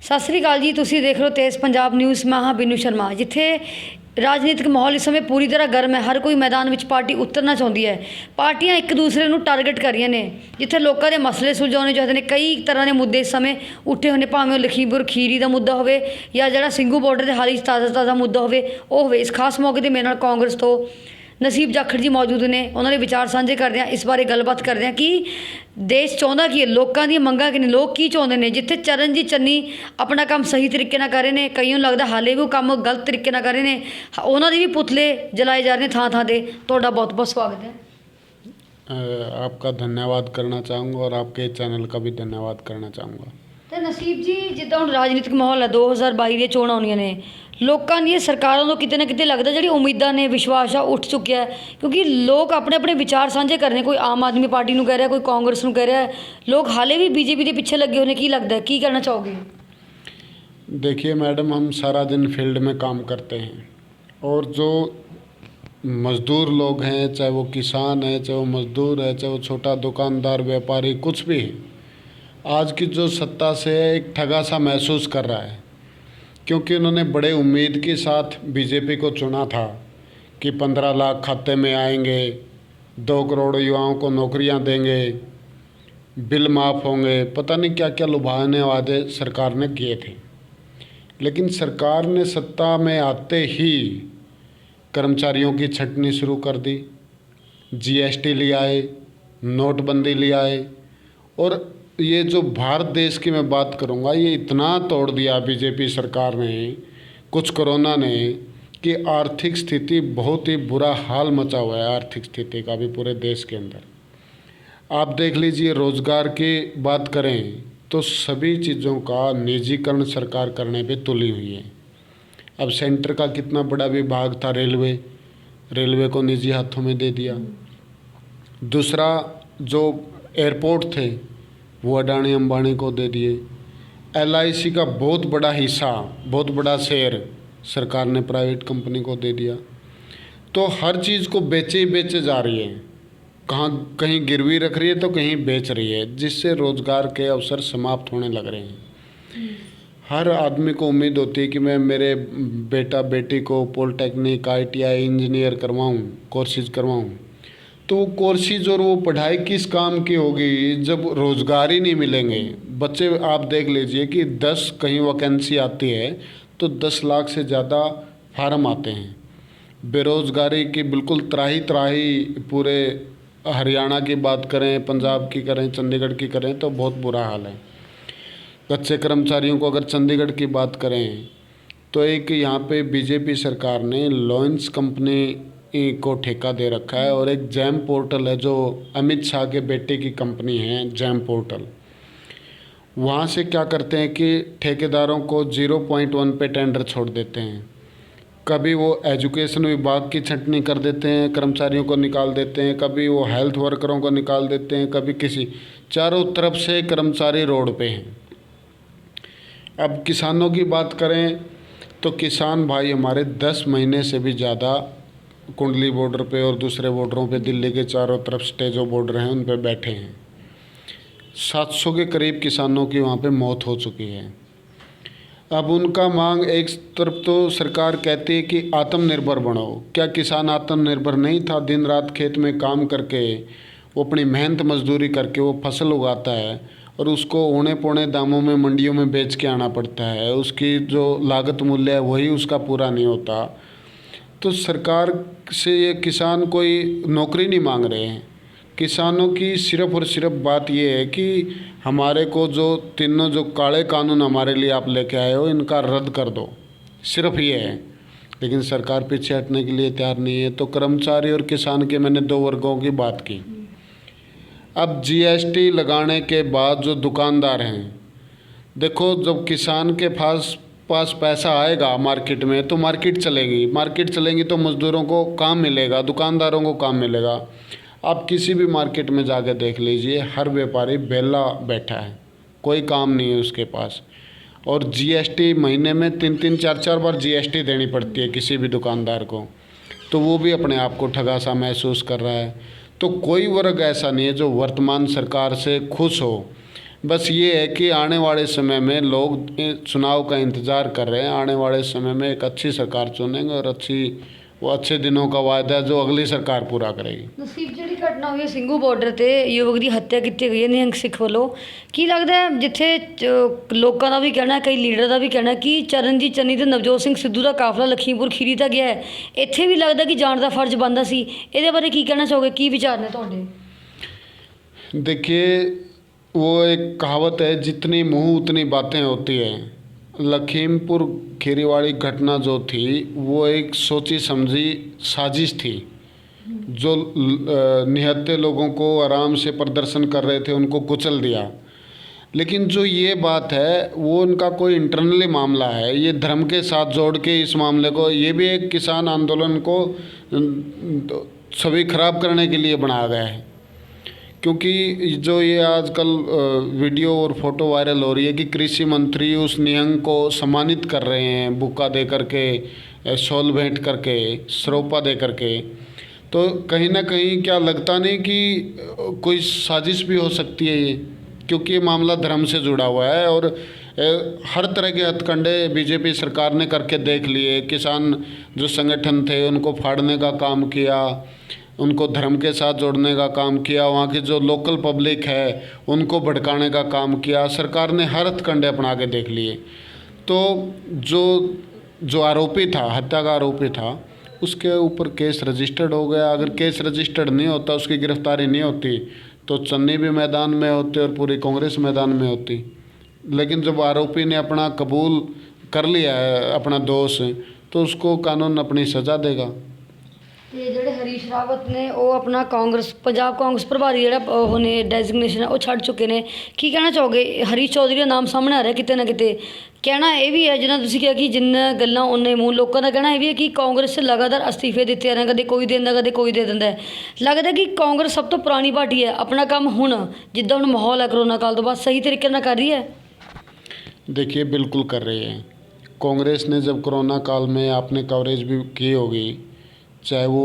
ਸਤਿ ਸ੍ਰੀ ਅਕਾਲ ਜੀ। ਤੁਸੀਂ ਦੇਖ ਰਹੇ ਹੋ ਤੇਜ਼ ਪੰਜਾਬ ਨਿਊਜ਼। ਮੈਂ ਹਾਂ ਬਿਨੂ ਸ਼ਰਮਾ। ਜਿੱਥੇ ਰਾਜਨੀਤਿਕ ਮਾਹੌਲ ਇਸ ਸਮੇਂ ਪੂਰੀ ਤਰ੍ਹਾਂ ਗਰਮ ਹੈ। ਹਰ ਕੋਈ ਮੈਦਾਨ ਵਿੱਚ ਪਾਰਟੀ ਉਤਰਨਾ ਚਾਹੁੰਦੀ ਹੈ। ਪਾਰਟੀਆਂ ਇੱਕ ਦੂਸਰੇ ਨੂੰ ਟਾਰਗੇਟ ਕਰ ਰਹੀਆਂ ਨੇ। ਜਿੱਥੇ ਲੋਕਾਂ ਦੇ ਮਸਲੇ ਸੁਲਝਾਉਣੇ ਚਾਹੀਦੇ ਨੇ। ਕਈ ਤਰ੍ਹਾਂ ਦੇ ਮੁੱਦੇ ਇਸ ਸਮੇਂ ਉੱਠੇ ਹੋਏ ਨੇ, ਭਾਵੇਂ ਉਹ ਲਖੀਮਪੁਰ ਖੀਰੀ ਦਾ ਮੁੱਦਾ ਹੋਵੇ ਜਾਂ ਜਿਹੜਾ ਸਿੰਘੂ ਬਾਰਡਰ ਦੇ ਹਾਲ ਹੀ ਤਾਜ਼ਾ ਮੁੱਦਾ ਹੋਵੇ ਉਹ ਹੋਵੇ। ਇਸ ਖਾਸ ਮੌਕੇ 'ਤੇ ਮੇਰੇ ਨਾਲ ਕਾਂਗਰਸ ਤੋਂ ਨਸੀਬ ਜਾਖੜ ਜੀ ਮੌਜੂਦ ਨੇ। ਉਹਨਾਂ ਦੇ ਵਿਚਾਰ ਸਾਂਝੇ ਕਰਦੇ ਹਾਂ। ਇਸ ਬਾਰੇ ਗੱਲਬਾਤ ਕਰਦੇ ਹਾਂ ਕਿ ਦੇਸ਼ ਚਾਹੁੰਦਾ ਕੀ ਹੈ, ਲੋਕਾਂ ਦੀਆਂ ਮੰਗਾਂ ਕੀ ਨੇ, ਲੋਕ ਕੀ ਚਾਹੁੰਦੇ ਨੇ। ਜਿੱਥੇ ਚਰਨਜੀਤ ਚੰਨੀ ਆਪਣਾ ਕੰਮ ਸਹੀ ਤਰੀਕੇ ਨਾਲ ਕਰ ਰਹੇ ਨੇ, ਕਈਆਂ ਨੂੰ ਲੱਗਦਾ ਹਾਲੇ ਵੀ ਉਹ ਕੰਮ ਗਲਤ ਤਰੀਕੇ ਨਾਲ ਕਰ ਰਹੇ ਨੇ। ਉਹਨਾਂ ਦੇ ਵੀ ਪੁਤਲੇ ਜਲਾਏ ਜਾ ਰਹੇ ਨੇ ਥਾਂ 'ਤੇ। ਤੁਹਾਡਾ ਬਹੁਤ ਬਹੁਤ ਸਵਾਗਤ ਹੈ। आपका धन्यवाद करना चाहूँगा और आपके चैनल का भी धन्यवाद करना चाहूँगा। ਤੇ ਨਸੀਬ ਜੀ, ਜਿੱਦਾਂ ਹੁਣ ਰਾਜਨੀਤਿਕ ਮਾਹੌਲ ਹੈ, 2022 ਦੀਆਂ ਚੋਣਾਂ ਆਉਣੀਆਂ ਨੇ। ਲੋਕਾਂ ਦੀਆਂ ਸਰਕਾਰਾਂ ਤੋਂ ਕਿਤੇ ਨਾ ਕਿਤੇ ਲੱਗਦਾ ਜਿਹੜੀ ਉਮੀਦਾਂ ਨੇ, ਵਿਸ਼ਵਾਸ ਆ ਉੱਠ ਚੁੱਕਿਆ ਹੈ। ਕਿਉਂਕਿ ਲੋਕ ਆਪਣੇ ਆਪਣੇ ਵਿਚਾਰ ਸਾਂਝੇ ਕਰ ਰਹੇ ਨੇ। ਕੋਈ ਆਮ ਆਦਮੀ ਪਾਰਟੀ ਨੂੰ ਕਹਿ ਰਿਹਾ, ਕੋਈ ਕਾਂਗਰਸ ਨੂੰ ਕਹਿ ਰਿਹਾ। ਲੋਕ ਹਾਲੇ ਵੀ ਬੀਜੇਪੀ ਦੇ ਪਿੱਛੇ ਲੱਗੇ ਹੋਏ ਨੇ। ਕੀ ਲੱਗਦਾ, ਕੀ ਕਹਿਣਾ ਚਾਹੋਗੇ? देखिए मैडम, हम सारा दिन फील्ड में काम करते हैं और जो मज़दूर लोग हैं, चाहे वो किसान है, चाहे वो मज़दूर है, चाहे वो छोटा दुकानदार व्यापारी कुछ भी है, आज की जो सत्ता से एक ठगा सा महसूस कर रहा है। क्योंकि उन्होंने बड़े उम्मीद के साथ बीजेपी को चुना था कि 15 लाख खाते में आएंगे, 2 करोड़ युवाओं को नौकरियां देंगे, बिल माफ़ होंगे, पता नहीं क्या क्या लुभावने वादे सरकार ने किए थे। लेकिन सरकार ने सत्ता में आते ही कर्मचारियों की छंटनी शुरू कर दी। जीएसटी ले आए, नोटबंदी ले आए और ये जो भारत देश की मैं बात करूँगा, ये इतना तोड़ दिया बीजेपी सरकार ने, कुछ कोरोना ने, कि आर्थिक स्थिति बहुत ही बुरा हाल मचा हुआ है। आर्थिक स्थिति का भी पूरे देश के अंदर आप देख लीजिए। रोज़गार की बात करें तो सभी चीज़ों का निजीकरण सरकार करने पे तुली हुई है। अब सेंटर का कितना बड़ा विभाग था, रेलवे को निजी हाथों में दे दिया। दूसरा, जो एयरपोर्ट थे वो अडानी अंबानी को दे दिए। LIC का बहुत बड़ा हिस्सा, बहुत बड़ा शेयर सरकार ने प्राइवेट कंपनी को दे दिया। तो हर चीज़ को बेचे ही बेचे जा रही है। कहीं गिरवी रख रही है तो कहीं बेच रही है, जिससे रोज़गार के अवसर समाप्त होने लग रहे हैं। हर आदमी को उम्मीद होती है कि मैं मेरे बेटा बेटी को पॉलिटेक्निक, ITI, इंजीनियर करवाऊँ, कोर्सेज करवाऊँ। तो वो कोर्सेज और वो पढ़ाई किस काम की होगी जब रोज़गार ही नहीं मिलेंगे। बच्चे आप देख लीजिए कि 10 कहीं वैकेंसी आती है तो 10 लाख से ज़्यादा फार्म आते हैं। बेरोज़गारी की बिल्कुल त्राही त्राही, पूरे हरियाणा की बात करें, पंजाब की करें, चंडीगढ़ की करें तो बहुत बुरा हाल है। कच्चे कर्मचारियों को अगर चंडीगढ़ की बात करें तो एक यहाँ पे बीजेपी सरकार ने लॉयंस कंपनी को ठेका दे रखा है और एक जैम पोर्टल है जो अमित शाह के बेटे की कंपनी है, जैम पोर्टल। वहाँ से क्या करते हैं कि ठेकेदारों को 0.1 पे टेंडर छोड़ देते हैं। कभी वो एजुकेशन विभाग की छंटनी कर देते हैं, कर्मचारियों को निकाल देते हैं, कभी वो हेल्थ वर्करों को निकाल देते हैं, कभी किसी, चारों तरफ से कर्मचारी रोड पे हैं। अब किसानों की बात करें तो किसान भाई हमारे 10 महीने से भी ज़्यादा कुंडली बॉर्डर पे और दूसरे बॉर्डरों पे, दिल्ली के चारों तरफ स्टेजो बॉर्डर हैं उन पे बैठे हैं। 700 के करीब किसानों की वहाँ पे मौत हो चुकी है। अब उनका मांग, एक तरफ तो सरकार कहती है कि आत्मनिर्भर बनो। क्या किसान आत्मनिर्भर नहीं था? दिन रात खेत में काम करके, वो अपनी मेहनत मजदूरी करके वो फसल उगाता है और उसको औने पौने दामों में मंडियों में बेच के आना पड़ता है। उसकी जो लागत मूल्य है वही उसका पूरा नहीं होता। तो सरकार से ये किसान कोई नौकरी नहीं मांग रहे हैं। किसानों की सिर्फ और सिर्फ बात ये है कि हमारे को जो तीनों जो काले कानून हमारे लिए आप लेके आए हो इनका रद्द कर दो, सिर्फ ये है। लेकिन सरकार पीछे हटने के लिए तैयार नहीं है। तो कर्मचारी और किसान के मैंने 2 वर्गों की बात की। अब GST लगाने के बाद जो दुकानदार हैं, देखो जब किसान के पास पैसा आएगा मार्केट में तो मार्केट चलेगी तो मज़दूरों को काम मिलेगा, दुकानदारों को काम मिलेगा। आप किसी भी मार्केट में जाकर देख लीजिए, हर व्यापारी बेला बैठा है, कोई काम नहीं है उसके पास। और GST महीने में 3-3, 4-4 बार GST देनी पड़ती है किसी भी दुकानदार को, तो वो भी अपने आप को ठगा सा महसूस कर रहा है। तो कोई वर्ग ऐसा नहीं है जो वर्तमान सरकार से खुश हो। बस ये है कि आने वाले समय में लोग चुनाव का इंतज़ार कर रहे हैं। आने वाले समय में एक अच्छी सरकार चुनेंगे और वो अच्छे दिनों का वायदा है जो अगली सरकार पूरा करेगी। ਨਸੀਬ ਜਿਹੜੀ ਘਟਨਾ ਹੋਈ ਹੈ ਸਿੰਘੂ ਬਾਰਡਰ ਤੇ ਯੁਵਕ ਦੀ ਹੱਤਿਆ ਕੀਤੀ ਗਈ ਹੈ ਨਿਹੰਗ ਸਿੱਖ ਵੱਲੋਂ, ਕੀ ਲੱਗਦਾ ਹੈ ਜਿੱਥੇ ਲੋਕਾਂ ਦਾ ਵੀ ਕਹਿਣਾ, ਕਈ ਲੀਡਰ ਦਾ ਵੀ ਕਹਿਣਾ ਕਿ ਚਰਨਜੀਤ ਚੰਨੀ ਤੇ ਨਵਜੋਤ ਸਿੰਘ ਸਿੱਧੂ ਦਾ ਕਾਫਲਾ ਲਖੀਮਪੁਰ ਖੀਰੀ ਤੱਕ ਗਿਆ ਹੈ, ਇੱਥੇ ਵੀ ਲੱਗਦਾ ਕਿ ਜਾਣ ਦਾ ਫਰਜ਼ ਬਣਦਾ ਸੀ। ਇਹਦੇ ਬਾਰੇ ਕੀ ਕਹਿਣਾ ਚਾਹੋਗੇ, ਕੀ ਵਿਚਾਰ ਨੇ ਤੁਹਾਡੇ? देखिए, वो एक कहावत है, जितनी मुँह उतनी बातें होती है। लखीमपुर खीरीवाड़ी घटना जो थी वो एक सोची समझी साजिश थी, जो निहत्थे लोगों को आराम से प्रदर्शन कर रहे थे उनको कुचल दिया। लेकिन जो ये बात है वो उनका कोई इंटरनली मामला है, ये धर्म के साथ जोड़ के इस मामले को, ये भी एक किसान आंदोलन को छवि खराब करने के लिए बनाया गया है। क्योंकि जो ये आजकल वीडियो और फोटो वायरल हो रही है कि कृषि मंत्री उस निहंग को सम्मानित कर रहे हैं बुक्का दे करके, शॉल भेंट करके, सरोपा दे करके, तो कहीं ना कहीं क्या लगता नहीं कि कोई साजिश भी हो सकती है ये, क्योंकि ये मामला धर्म से जुड़ा हुआ है। और हर तरह के हथकंडे बीजेपी सरकार ने करके देख लिए। किसान जो संगठन थे उनको फाड़ने का काम किया, उनको धर्म के साथ जोड़ने का काम किया, वहाँ की जो लोकल पब्लिक है उनको भड़काने का काम किया। सरकार ने हर हथकंडे अपना के देख लिए। तो जो आरोपी था, हत्या का आरोपी था, उसके ऊपर केस रजिस्टर्ड हो गया। अगर केस रजिस्टर्ड नहीं होता, उसकी गिरफ्तारी नहीं होती, तो चन्नी भी मैदान में होते और पूरी कांग्रेस मैदान में होती। लेकिन जब आरोपी ने अपना कबूल कर लिया है अपना दोष, तो उसको कानून अपनी सज़ा देगा। ਤੇ ਜਿਹੜੇ ਹਰੀਸ਼ ਰਾਵਤ ਨੇ ਉਹ ਆਪਣਾ ਪੰਜਾਬ ਕਾਂਗਰਸ ਪ੍ਰਭਾਰੀ ਜਿਹੜਾ ਉਹਨੇ ਡੈਜ਼ਿਗਨੇਸ਼ਨ ਉਹ ਛੱਡ ਚੁੱਕੇ ਨੇ, ਕੀ ਕਹਿਣਾ ਚਾਹੋਗੇ? ਹਰੀਸ਼ ਚੌਧਰੀ ਦਾ ਨਾਮ ਸਾਹਮਣੇ ਆ ਰਿਹਾ ਕਿਤੇ ਨਾ ਕਿਤੇ। ਕਹਿਣਾ ਇਹ ਵੀ ਹੈ, ਜਿੱਦਾਂ ਤੁਸੀਂ ਕਿਹਾ ਕਿ ਜਿੰਨਾ ਗੱਲਾਂ ਉਨੇ ਮੂੰਹ, ਲੋਕਾਂ ਦਾ ਕਹਿਣਾ ਇਹ ਵੀ ਹੈ ਕਿ ਕਾਂਗਰਸ ਲਗਾਤਾਰ ਅਸਤੀਫੇ ਦਿੱਤੇ ਆ ਰਹੇ, ਕਦੇ ਕੋਈ ਦਿੰਦਾ ਕਦੇ ਕੋਈ ਦੇ ਦਿੰਦਾ ਹੈ। ਲੱਗਦਾ ਕਿ ਕਾਂਗਰਸ ਸਭ ਤੋਂ ਪੁਰਾਣੀ ਪਾਰਟੀ ਹੈ, ਆਪਣਾ ਕੰਮ ਹੁਣ ਜਿੱਦਾਂ ਹੁਣ ਮਾਹੌਲ ਹੈ ਕਰੋਨਾ ਕਾਲ ਤੋਂ ਬਾਅਦ ਸਹੀ तरीके ਨਾਲ कर रही है? देखिए, बिल्कुल कर रही है। कांग्रेस ने जब कोरोना काल में आपने कवरेज भी की होगी, चाहे वो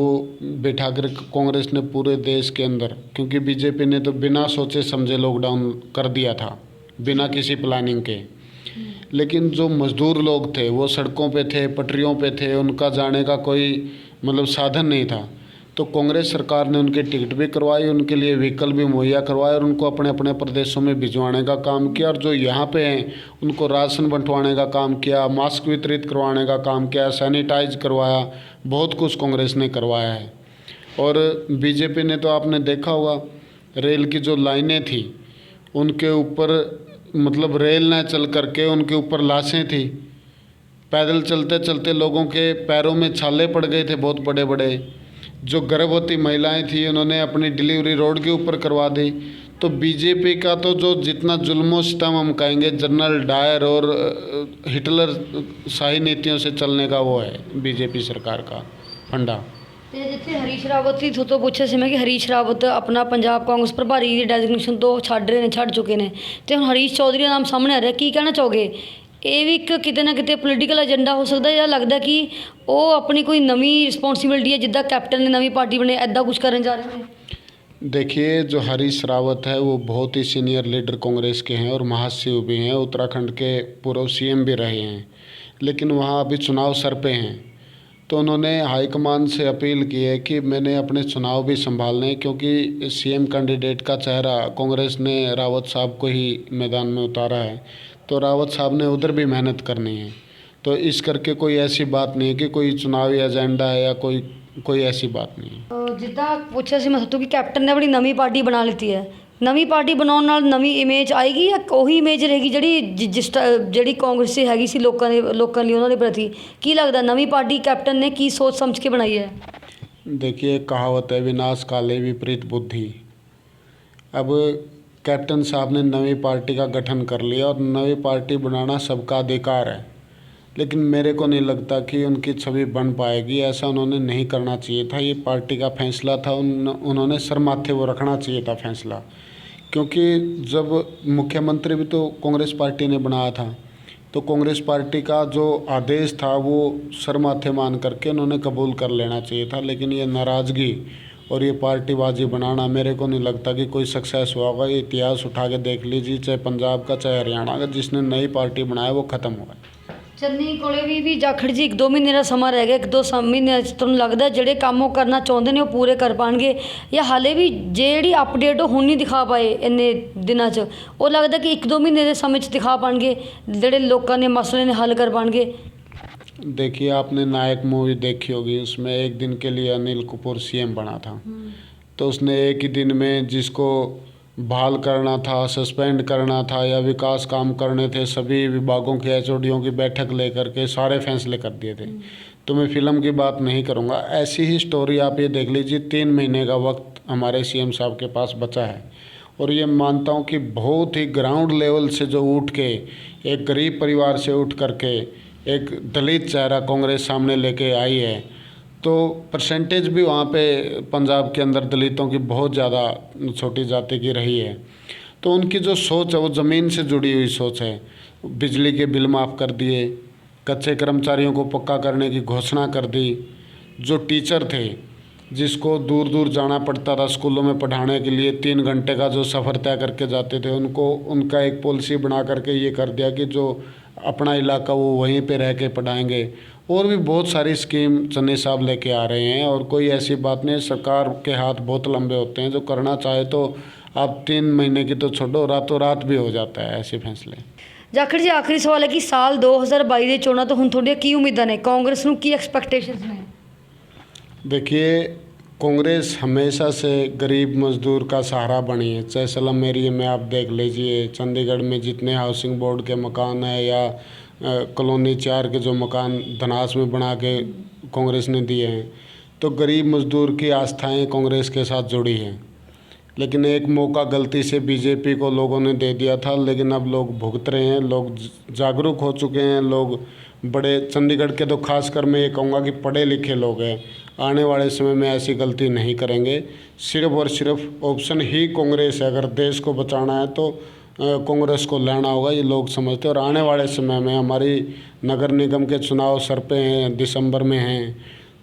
बैठाकर कांग्रेस ने पूरे देश के अंदर, क्योंकि बीजेपी ने तो बिना सोचे समझे लॉकडाउन कर दिया था, बिना किसी प्लानिंग के। लेकिन जो मज़दूर लोग थे वो सड़कों पे थे, पटरियों पे थे, उनका जाने का कोई मतलब साधन नहीं था। तो कांग्रेस सरकार ने उनकी टिकट भी करवाई, उनके लिए व्हीकल भी मुहैया करवाए और उनको अपने अपने प्रदेशों में भिजवाने का काम किया। और जो यहाँ पे हैं उनको राशन बंटवाने का काम किया, मास्क वितरित करवाने का काम किया, सैनिटाइज करवाया, बहुत कुछ कांग्रेस ने करवाया है। और बीजेपी ने तो आपने देखा होगा, रेल की जो लाइनें थी उनके ऊपर मतलब रेल न चल करके उनके ऊपर लाशें थी। पैदल चलते चलते लोगों के पैरों में छाले पड़ गए थे बहुत बड़े बड़े। जो गर्भवती महिलाएं थी उन्होंने अपनी डिलीवरी रोड के ऊपर करवा दी। तो बीजेपी का तो जो जितना जुल्मो सितम हम कहेंगे, जनरल डायर और हिटलर शाही नीतियों से चलने का वो है बीजेपी सरकार का फंडा। ਤੇ ਜਿੱਥੇ ਹਰੀਸ਼ ਰਾਵਤ ਦੀ ਤੋਂ ਪੁੱਛਿਆ ਸੀ ਮੈਂ ਕਿ ਹਰੀਸ਼ ਰਾਵਤ ਆਪਣਾ ਪੰਜਾਬ ਕਾਂਗਰਸ ਪ੍ਰਭਾਰੀ ਦੀ ਡੈਜ਼ਿਗਨੇਸ਼ਨ ਤੋਂ ਛੱਡ ਚੁੱਕੇ ਨੇ, ਤੇ ਹੁਣ ਹਰੀਸ਼ ਚੌਧਰੀ ਦਾ ਨਾਮ ਸਾਹਮਣੇ ਆ ਰਿਹਾ, ਕੀ ਕਹਿਣਾ ਚਾਹੋਗੇ? ਇਹ ਵੀ ਇੱਕ ਕਿਤੇ ਨਾ ਕਿਤੇ ਪੋਲੀਟੀਕਲ ਏਜੰਡਾ ਹੋ ਸਕਦਾ, ਜਾਂ ਲੱਗਦਾ ਕਿ ਉਹ ਆਪਣੀ ਕੋਈ ਨਵੀਂ ਰਿਸਪੌਂਸਿਬਿਲਟੀ ਹੈ, ਜਿੱਦਾਂ ਕੈਪਟਨ ਨੇ नवी पार्टी बने ऐदा कुछ करने जा रहे हैं? देखिए, जो हरीश रावत है वो बहुत ही सीनियर लीडर कांग्रेस के हैं और महासचिव भी हैं, उत्तराखंड के पूर्व सीएम भी रहे हैं। लेकिन वहाँ अभी चुनाव सर पे हैं, तो उन्होंने हाईकमान से अपील की है कि मैंने अपने चुनाव भी संभालने, क्योंकि सीएम कैंडिडेट का चेहरा कांग्रेस ने रावत साहब को ही मैदान में उतारा है, तो रावत साहब ने उधर भी मेहनत करनी है। तो इस करके कोई ऐसी बात नहीं है कि कोई चुनावी एजेंडा है या कोई ऐसी बात नहीं है। ਜਿੱਦਾਂ ਪੁੱਛਿਆ ਸੀ ਮੈਂ ਤੁਹਾਨੂੰ ਕਿ ਕੈਪਟਨ ਨੇ ਆਪਣੀ ਨਵੀਂ ਪਾਰਟੀ ਬਣਾ ਲਿੱਤੀ ਹੈ, ਨਵੀਂ ਪਾਰਟੀ ਬਣਾਉਣ ਨਾਲ ਨਵੀਂ ਇਮੇਜ ਆਏਗੀ ਜਾਂ ਉਹੀ ਇਮੇਜ ਰਹੇਗੀ ਜਿਹੜੀ ਕਾਂਗਰਸ 'ਚ ਹੈਗੀ ਸੀ ਲੋਕਾਂ ਲਈ ਉਹਨਾਂ ਦੇ ਪ੍ਰਤੀ? ਕੀ ਲੱਗਦਾ ਨਵੀਂ ਪਾਰਟੀ ਕੈਪਟਨ ਨੇ ਕੀ ਸੋਚ ਸਮਝ ਕੇ ਬਣਾਈ ਹੈ? देखिए, कहावत है, विनाश काले विपरीत बुद्धि। अब कैप्टन साहब ने नई पार्टी का गठन कर लिया और नई पार्टी बनाना सबका अधिकार है, लेकिन मेरे को नहीं लगता कि उनकी छवि बन पाएगी। ऐसा उन्होंने नहीं करना चाहिए था, ये पार्टी का फैसला था, उन्होंने सर माथे वो रखना चाहिए था फैसला। क्योंकि जब मुख्यमंत्री भी तो कांग्रेस पार्टी ने बनाया था, तो कांग्रेस पार्टी का जो आदेश था वो सर माथे मान करके उन्होंने कबूल कर लेना चाहिए था। लेकिन ये नाराज़गी और ये पार्टीबाजी बनाना मेरे को नहीं लगता कि कोई सक्सेस हुआ होगा। ये इतिहास उठा के देख लीजिए, चाहे पंजाब का चाहे हरियाणा का, जिसने नई पार्टी बनाया वो ख़त्म हुआ है। ਚੰਨੀ ਕੋਲੇ ਵੀ ਜਾਖੜ ਜੀ 1-2 ਮਹੀਨੇ ਦਾ ਸਮਾਂ ਰਹਿ ਗਿਆ। 1-2 ਮਹੀਨੇ 'ਚ ਤੁਹਾਨੂੰ ਲੱਗਦਾ ਜਿਹੜੇ ਕੰਮ ਉਹ ਕਰਨਾ ਚਾਹੁੰਦੇ ਨੇ ਉਹ ਪੂਰੇ ਕਰ ਪਾਣਗੇ, ਜਾਂ ਹਾਲੇ ਵੀ ਜਿਹੜੀ ਅਪਡੇਟ ਉਹ ਹੁਣ ਨਹੀਂ ਦਿਖਾ ਪਾਏ ਇੰਨੇ ਦਿਨਾਂ 'ਚ, ਉਹ ਲੱਗਦਾ ਕਿ 1-2 ਮਹੀਨੇ ਦੇ ਸਮੇਂ 'ਚ ਦਿਖਾ ਪਾਣਗੇ ਜਿਹੜੇ ਲੋਕਾਂ ਨੇ ਮਸਲੇ ਨੇ हल कर पाएंगे? देखिए, आपने नायक मूवी देखी होगी, उसमें एक दिन के लिए अनिल कपूर सीएम बना था। तो उसने एक ही दिन में जिसको बहाल करना था, सस्पेंड करना था या विकास काम करने थे, सभी विभागों के एचओडियों की बैठक लेकर के सारे फैसले कर दिए थे। तो मैं फ़िल्म की बात नहीं करूँगा, ऐसी ही स्टोरी आप ये देख लीजिए। 3 महीने का वक्त हमारे सीएम साहब के पास बचा है, और ये मानता हूँ कि बहुत ही ग्राउंड लेवल से जो उठ के एक गरीब परिवार से उठ करके एक दलित चेहरा कांग्रेस सामने लेके आई है, तो परसेंटेज भी वहाँ पे पंजाब के अंदर दलितों की बहुत ज़्यादा छोटी जाति की रही है। तो उनकी जो सोच है वो ज़मीन से जुड़ी हुई सोच है। बिजली के बिल माफ़ कर दिए, कच्चे कर्मचारियों को पक्का करने की घोषणा कर दी। जो टीचर थे जिसको दूर दूर जाना पड़ता था स्कूलों में पढ़ाने के लिए, 3 घंटे का जो सफ़र तय करके जाते थे, उनको उनका एक पॉलिसी बना करके ये कर दिया कि जो अपना इलाका वो वहीं पे रह के पढ़ाएंगे। और भी बहुत सारी स्कीम चन्नी साहब लेके आ रहे हैं, और कोई ऐसी बात नहीं, सरकार के हाथ बहुत लंबे होते हैं। जो करना चाहे तो आप 3 महीने की तो छोड़ो, रातों रात भी हो जाता है ऐसे फैसले। ਜਾਖੜ ਜੀ ਆਖਰੀ ਸਵਾਲ ਹੈ ਕਿ ਸਾਲ 2022 ਦੇ ਚੋਣਾਂ ਤੋਂ ਹੁਣ ਤੁਹਾਡੀਆਂ ਕੀ ਉਮੀਦਾਂ ਨੇ? ਕਾਂਗਰਸ ਨੂੰ ਕੀ ਐਕਸਪੈਕਟੇਸ਼ਨਸ ਨੇ? देखिए, कांग्रेस हमेशा से गरीब मजदूर का सहारा बनी है। चाहे सलम एरिया में आप देख लीजिए, चंडीगढ़ में जितने हाउसिंग बोर्ड के मकान हैं या कॉलोनी 4 के जो मकान धनास में बना के कांग्रेस ने दिए हैं, तो गरीब मजदूर की आस्थाएं कांग्रेस के साथ जुड़ी हैं। लेकिन एक मौका गलती से बीजेपी को लोगों ने दे दिया था, लेकिन अब लोग भुगत रहे हैं, लोग जागरूक हो चुके हैं। लोग बड़े, चंडीगढ़ के तो खासकर मैं ये कहूँगा कि पढ़े लिखे लोग हैं, आने वाले समय में ऐसी गलती नहीं करेंगे। सिर्फ और सिर्फ ऑप्शन ही कांग्रेस है। अगर देश को बचाना है तो कांग्रेस को लेना होगा, ये लोग समझते हैं। और आने वाले समय में हमारी नगर निगम के चुनाव सर पे हैं, दिसंबर में हैं,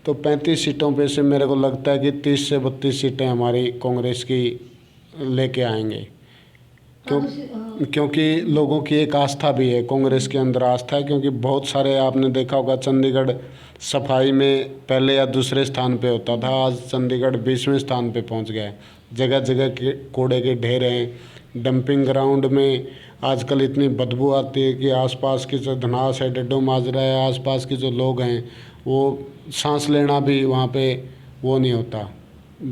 तो 35 सीटों पे से मेरे को लगता है कि 30 से 32 सीटें हमारी कांग्रेस की लेके आएंगे। क्योंकि लोगों की एक आस्था भी है, कांग्रेस के अंदर आस्था है। क्योंकि बहुत सारे, आपने देखा होगा, चंडीगढ़ सफाई में पहले या दूसरे स्थान पे होता था, आज चंडीगढ़ 20वें स्थान पे पहुंच गया है। जगह जगह के कूड़े के ढेर हैं, डंपिंग ग्राउंड में आजकल इतनी बदबू आती है कि आसपास की जो धनास है, डड्डो माजरा है, आसपास के जो लोग हैं वो सांस लेना भी वहाँ पे वो नहीं होता,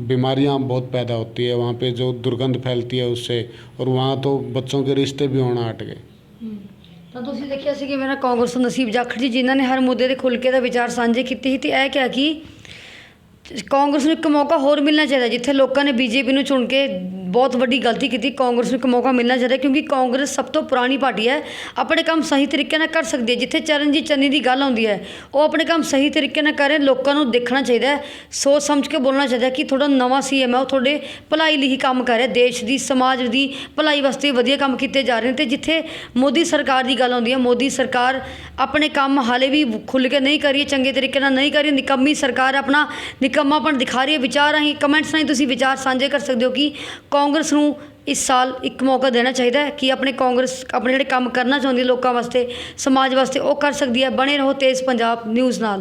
बीमारियां बहुत पैदा होती है वहाँ पे, जो दुर्गंध फैलती है उससे। और वहाँ तो बच्चों के रिश्ते भी होना हट गए। ਤਾਂ ਤੁਸੀਂ ਦੇਖਿਆ ਸੀ ਕਿ ਮੇਰਾ ਕਾਂਗਰਸ ਤੋਂ ਨਸੀਬ ਜਾਖੜ ਜੀ, ਜਿਨ੍ਹਾਂ ਨੇ ਹਰ ਮੁੱਦੇ ਦੇ ਖੁੱਲ੍ਹ ਕੇ ਦਾ ਵਿਚਾਰ ਸਾਂਝੇ ਕੀਤੇ ਸੀ, ਤੇ ਇਹ ਕਿਹਾ ਕਿ ਕਾਂਗਰਸ ਨੂੰ ਇੱਕ ਮੌਕਾ ਹੋਰ ਮਿਲਣਾ ਚਾਹੀਦਾ। ਜਿੱਥੇ ਲੋਕਾਂ ਨੇ ਬੀਜੇਪੀ ਨੂੰ ਚੁਣ ਕੇ ਬਹੁਤ ਵੱਡੀ ਗਲਤੀ ਕੀਤੀ, ਕਾਂਗਰਸ ਨੂੰ ਇੱਕ ਮੌਕਾ ਮਿਲਣਾ ਚਾਹੀਦਾ, ਕਿਉਂਕਿ ਕਾਂਗਰਸ ਸਭ ਤੋਂ ਪੁਰਾਣੀ ਪਾਰਟੀ ਹੈ, ਆਪਣੇ ਕੰਮ ਸਹੀ ਤਰੀਕੇ ਨਾਲ ਕਰ ਸਕਦੀ ਹੈ। ਜਿੱਥੇ ਚਰਨਜੀਤ ਚੰਨੀ ਦੀ ਗੱਲ ਆਉਂਦੀ ਹੈ, ਉਹ ਆਪਣੇ ਕੰਮ ਸਹੀ ਤਰੀਕੇ ਨਾਲ ਕਰੇ। ਲੋਕਾਂ ਨੂੰ ਦੇਖਣਾ ਚਾਹੀਦਾ ਹੈ, ਸੋਚ ਸਮਝ ਕੇ ਬੋਲਣਾ ਚਾਹੀਦਾ ਕਿ ਤੁਹਾਡਾ ਨਵਾਂ ਸੀਐਮ ਹੈ, ਉਹ ਤੁਹਾਡੇ ਭਲਾਈ ਲਈ ਹੀ ਕੰਮ ਕਰ ਰਿਹਾ, ਦੇਸ਼ ਦੀ, ਸਮਾਜ ਦੀ ਭਲਾਈ ਵਾਸਤੇ ਵਧੀਆ ਕੰਮ ਕੀਤੇ ਜਾ ਰਹੇ ਨੇ। ਅਤੇ ਜਿੱਥੇ ਮੋਦੀ ਸਰਕਾਰ ਦੀ ਗੱਲ ਆਉਂਦੀ ਹੈ, ਮੋਦੀ ਸਰਕਾਰ ਆਪਣੇ ਕੰਮ ਹਾਲੇ ਵੀ ਖੁੱਲ੍ਹ ਕੇ ਨਹੀਂ ਕਰੀਏ, ਚੰਗੇ ਤਰੀਕੇ ਨਾਲ ਨਹੀਂ ਕਰੀਏ, ਨਿਕੰਮੀ ਸਰਕਾਰ ਆਪਣਾ ਨਿਕੰਮਾਪਣ ਦਿਖਾ ਰਹੀ ਹੈ। ਵਿਚਾਰ ਰਾਹੀਂ, ਕਮੈਂਟਸ ਰਾਹੀਂ ਤੁਸੀਂ ਵਿਚਾਰ ਸਾਂਝੇ ਕਰ ਸਕਦੇ ਹੋ ਕਿ ਕਾਂਗਰਸ ਨੂੰ ਇਸ ਸਾਲ ਇੱਕ ਮੌਕਾ ਦੇਣਾ ਚਾਹੀਦਾ ਹੈ ਕਿ ਆਪਣੇ ਕਾਂਗਰਸ ਆਪਣੇ ਜਿਹੜੇ ਕੰਮ ਕਰਨਾ ਚਾਹੁੰਦੀ ਹੈ ਲੋਕਾਂ ਵਾਸਤੇ, ਸਮਾਜ ਵਾਸਤੇ, ਉਹ ਕਰ ਸਕਦੀ ਹੈ। ਬਣੇ ਰਹੋ ਤੇਜ਼ ਪੰਜਾਬ ਨਿਊਜ਼ ਨਾਲ।